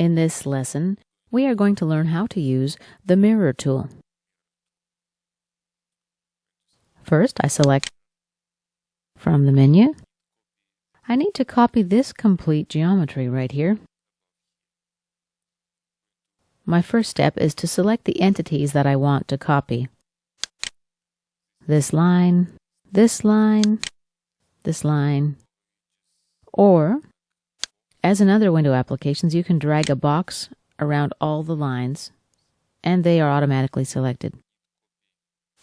In this lesson, we are going to learn how to use the mirror tool. First, I select from the menu. I need to copy this complete geometry right here. My first step is to select the entities that I want to copy. This line, this line, this line. Or, as in other window applications, you can drag a box around all the lines and they are automatically selected.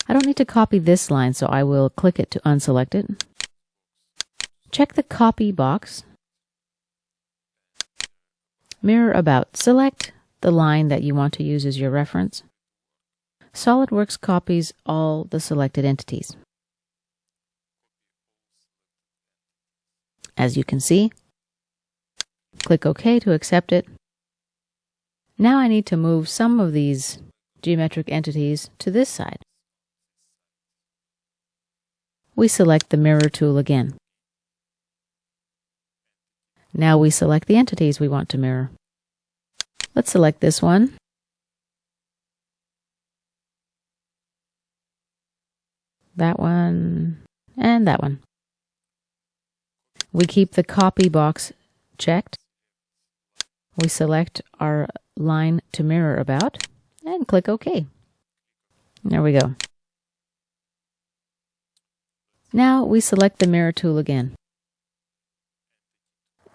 I don't need to copy this line, so I will click it to unselect it. Check the copy box. Mirror about. Select the line that you want to use as your reference. SolidWorks copies all the selected entities. As you can see, click OK to accept it. Now I need to move some of these geometric entities to this side. We select the mirror tool again. Now we select the entities we want to mirror. Let's select this one. That one, and that one. We keep the copy box checked. We select our line to mirror about and click OK. There we go. Now we select the mirror tool again.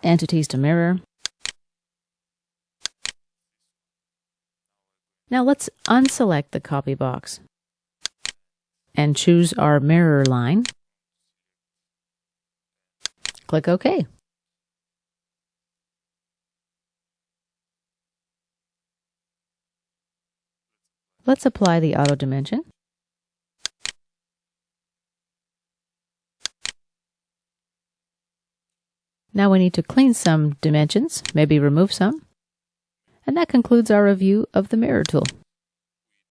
Entities to mirror. Now let's unselect the copy box and choose our mirror line. Click OK. Let's apply the auto dimension. Now we need to clean some dimensions, maybe remove some. And that concludes our review of the mirror tool.